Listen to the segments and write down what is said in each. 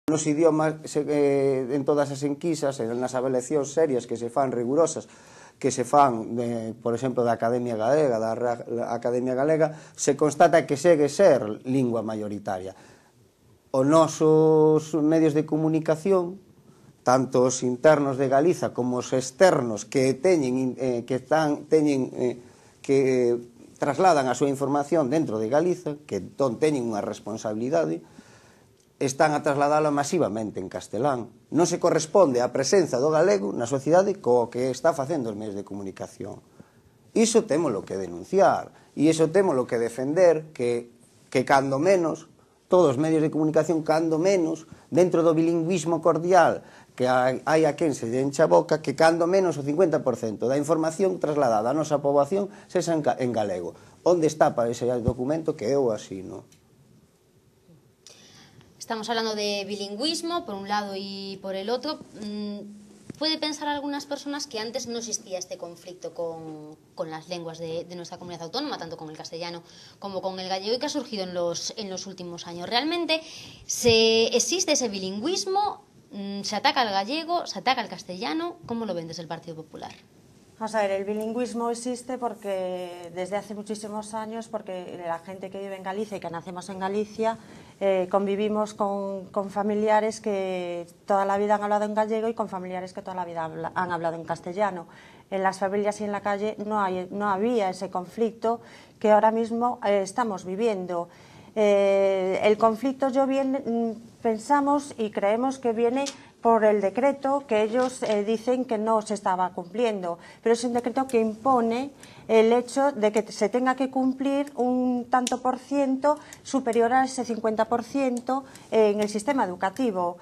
Nos idiomas, en todas as enquisas, nas avaliacións serias que se fan rigurosas, que se fan, por exemplo, da Academia Galega, da Academia Galega, se constata que segue ser lingua mayoritaria. Os nosos medios de comunicación, tanto os internos de Galiza como os externos que trasladan a súa información dentro de Galiza, que entón teñen unha responsabilidade, están a trasladala masivamente en castelán. Non se corresponde a presenza do galego na sociedade co que está facendo os medios de comunicación. Iso témolo que denunciar, e iso témolo que defender, que cando menos, todos os medios de comunicación, cando menos, dentro do bilingüismo cordial, que hai a quen se lle encha a boca, que cando menos o 50% da información trasladada á nosa poboación sexa en galego. Onde está para ese documento que eu asino? Estamos hablando de bilingüismo, por un lado y por el otro. ¿Puede pensar algunas personas que antes no existía este conflicto con las lenguas de nuestra comunidad autónoma, tanto con el castellano como con el gallego, y que ha surgido en los últimos años? ¿Realmente existe ese bilingüismo? ¿Se ataca al gallego? ¿Se ataca al castellano? ¿Cómo lo ven desde el Partido Popular? Vamos a ver, el bilingüismo existe porque desde hace muchísimos años, porque la gente que vive en Galicia y que nacemos en Galicia, convivimos con familiares que toda la vida han hablado en gallego y con familiares que toda la vida han hablado en castellano. En las familias y en la calle no había ese conflicto que ahora mismo estamos viviendo. El conflicto pensamos y creemos que viene por el decreto que ellos dicen que no se estaba cumpliendo, pero es un decreto que impone el hecho de que se tenga que cumplir un tanto por ciento superior a ese 50% en el sistema educativo.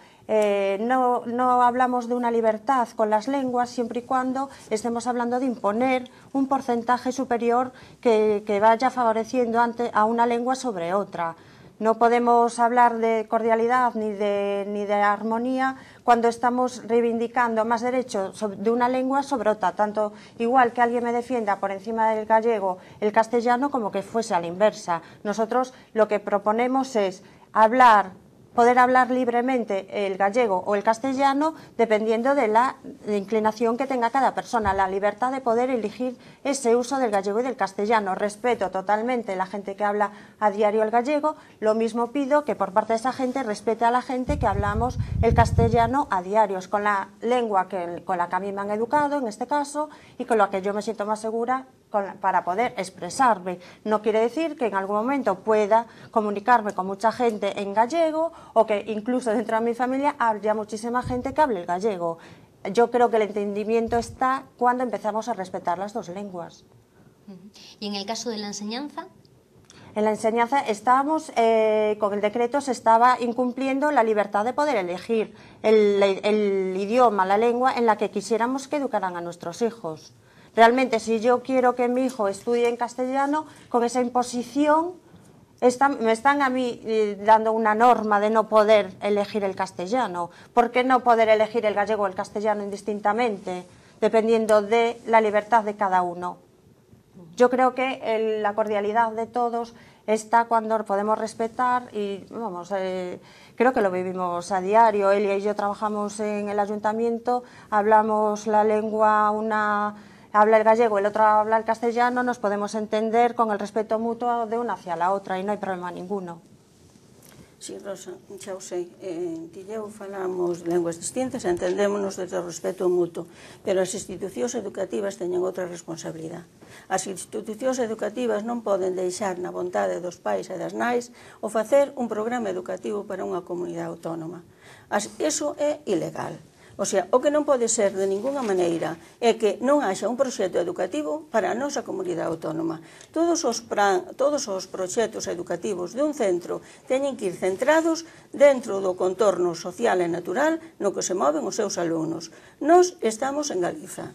No hablamos de una libertad con las lenguas siempre y cuando estemos hablando de imponer un porcentaje superior que vaya favoreciendo a una lengua sobre otra. No podemos hablar de cordialidad ni de armonía cuando estamos reivindicando más derechos de una lengua sobre otra, tanto igual que alguien me defienda por encima del gallego el castellano como que fuese a la inversa. Nosotros lo que proponemos es poder hablar libremente el gallego o el castellano dependiendo de la inclinación que tenga cada persona, la libertad de poder elegir ese uso del gallego y del castellano. Respeto totalmente la gente que habla a diario el gallego, lo mismo pido que por parte de esa gente respete a la gente que hablamos el castellano a diario, con la lengua con la que a mí me han educado en este caso y con la que yo me siento más segura para poder expresarme. No quiere decir que en algún momento pueda comunicarme con mucha gente en gallego o que incluso dentro de mi familia haya muchísima gente que hable el gallego. Yo creo que el entendimiento está cuando empezamos a respetar las dos lenguas. ¿Y en el caso de la enseñanza? En la enseñanza estábamos, con el decreto se estaba incumpliendo la libertad de poder elegir el idioma, la lengua en la que quisiéramos que educaran a nuestros hijos. Realmente, si yo quiero que mi hijo estudie en castellano, con esa imposición me están a mí dando una norma de no poder elegir el castellano. ¿Por qué no poder elegir el gallego o el castellano indistintamente, dependiendo de la libertad de cada uno? Yo creo que la cordialidad de todos está cuando podemos respetar y, vamos, creo que lo vivimos a diario. Elia y yo trabajamos en el ayuntamiento, hablamos la lengua, habla el gallego, el otro habla el castellano, nos podemos entender con el respeto mutuo de una hacia la otra y no hay problema ninguno. Sí, Rosa, xa o sei, ti e eu falamos lenguas distintas, entendémonos desde o respeto mutuo, pero as institucións educativas teñen outra responsabilidade. As institucións educativas non poden deixar na vontade dos pais e das nais o facer un programa educativo para unha comunidade autónoma. Iso é ilegal. O sea, o que non pode ser de ninguna maneira é que non haxa un proxecto educativo para a nosa comunidade autónoma. Todos os proxectos educativos de un centro teñen que ir centrados dentro do contorno social e natural no que se moven os seus alumnos. Nós estamos en Galiza.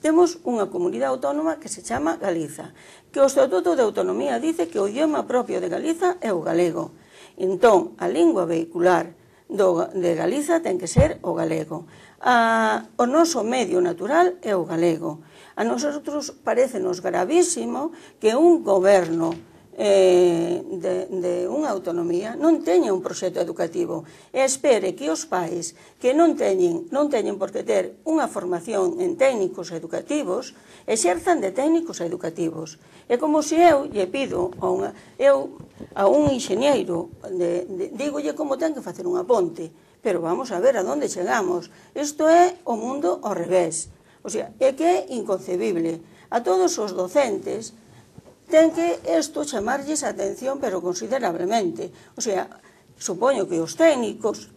Temos unha comunidade autónoma que se chama Galiza, que o Estatuto de Autonomía dice que o idioma propio de Galiza é o galego. Entón, a lingua vehicular de Galiza ten que ser o galego. O noso medio natural é o galego. A nosotros parecenos gravísimo que un goberno de unha autonomía non teña un proxecto educativo e espere que os pais que non teñen por que ter unha formación en técnicos educativos exerzan de técnicos educativos. É como se eu lle pido a un inxeñeiro, dígolle como ten que facer unha ponte, pero vamos a ver a onde chegamos. Isto é o mundo ao revés. O sea, é que é inconcebible. A todos os docentes ten que isto chamarlles a atención, pero considerablemente. O sea, supoño que os técnicos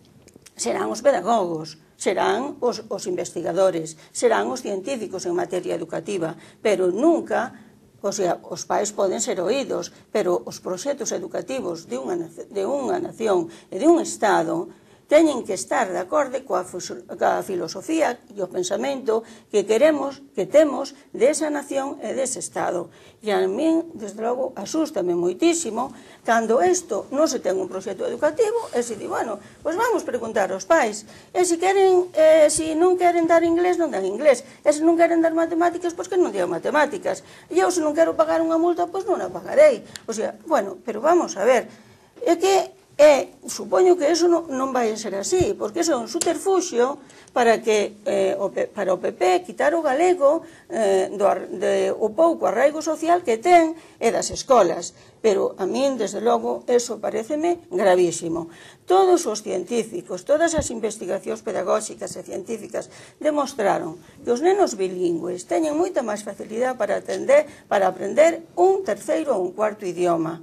serán os pedagogos, serán os investigadores, serán os científicos en materia educativa, pero nunca, o sea, os pais poden ser oídos, pero os proxectos educativos de unha nación e de un Estado teñen que estar de acordo coa filosofía e o pensamento que queremos, que temos desa nación e dese Estado. E a min, desde logo, asústame moitísimo cando isto non se ten un proxecto educativo e se di, bueno, pois vamos preguntar aos pais e se non queren dar inglés, non dan inglés, e se non queren dar matemáticas, pois que non digan matemáticas, e eu se non quero pagar unha multa, pois non a pagarei. O sea, bueno, pero vamos a ver, é que supoño que eso non vai a ser así, porque eso é un subterfuxio para o PP quitar o galego o pouco arraigo social que ten e das escolas. Pero a min, desde logo, eso pareceme gravísimo. Todos os científicos, todas as investigacións pedagóxicas e científicas demostraron que os nenos bilingües teñen moita máis facilidade para aprender un terceiro ou un cuarto idioma.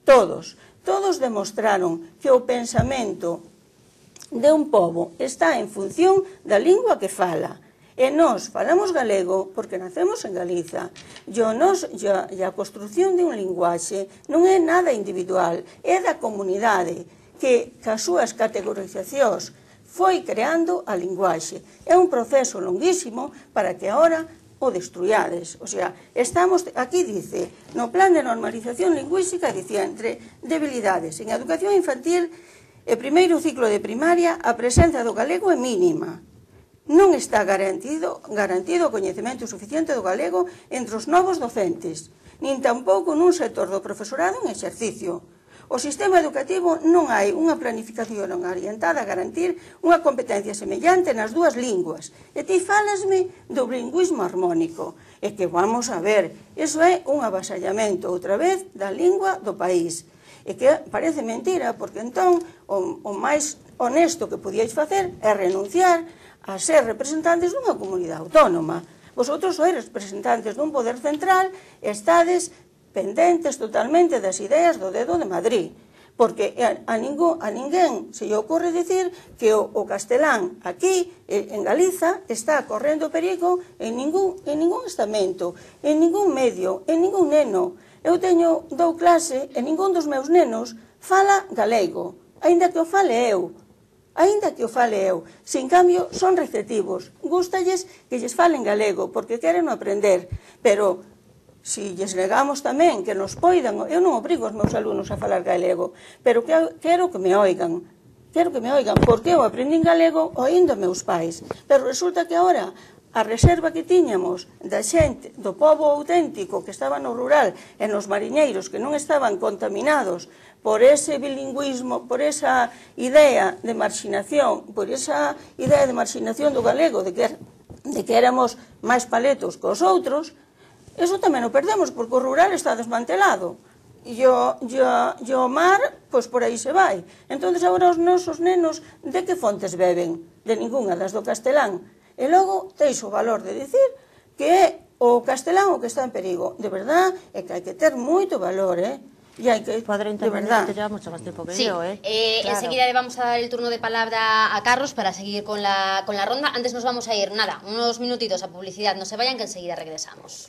Todos demostraron que o pensamento de un pobo está en función da lingua que fala. E nós falamos galego porque nacemos en Galiza. E a construción de un linguaxe non é nada individual, é da comunidade que, cas súas categorizacións, foi creando a linguaxe. É un proceso longuísimo para que agora o destruíades. O sea, aquí dice, no plan de normalización lingüística, dicía, entre debilidades. En educación infantil e primeiro ciclo de primaria, a presenza do galego é mínima. Non está garantido o coñecemento suficiente do galego entre os novos docentes, nin tampouco nun sector do profesorado en exercicio. O sistema educativo non hai unha planificación orientada a garantir unha competencia semellante nas dúas linguas. E ti falasme do bilingüismo armónico. E que vamos a ver, iso é un avasallamento outra vez da lingua do país. E que parece mentira, porque entón o máis honesto que podíais facer é renunciar a ser representantes dunha comunidade autónoma. Vosotros sois representantes dun poder central e estades pendentes totalmente das ideas do dedo de Madrid, porque a ninguén se lle ocorre dicir que o castelán aquí, en Galiza, está correndo perigo en ningún estamento, en ningún medio, en ningún neno. Eu dou clase e ningún dos meus nenos fala galego, aínda que o fale eu. Se en cambio son receptivos, gústalles que lles falen galego, porque queren aprender, pero si lles negamos tamén que nos poidan, eu non obrigo os meus alumnos a falar galego, pero quero que me oigan, porque eu aprendín galego oindo a meus pais, pero resulta que agora a reserva que tiñamos da xente, do pobo auténtico que estaba no rural e nos mariñeiros que non estaban contaminados por ese bilingüismo, por esa idea de marxinación, do galego, de que éramos máis paletos que os outros. Eso tamén o perdemos, porque o rural está desmantelado. E o mar, pois por aí se vai. Entón, agora os nosos nenos, de que fontes beben? De ningunha das do castelán. E logo, teis o valor de dicir que é o castelán o que está en perigo. De verdad, é que hai que ter moito valor, E hai que, de verdad, te lleva mucho más tiempo que yo, Claro. Enseguida le vamos a dar el turno de palabra a Carlos para seguir con la ronda. Antes nos vamos a ir, unos minutitos a publicidad. No se vayan, que enseguida regresamos.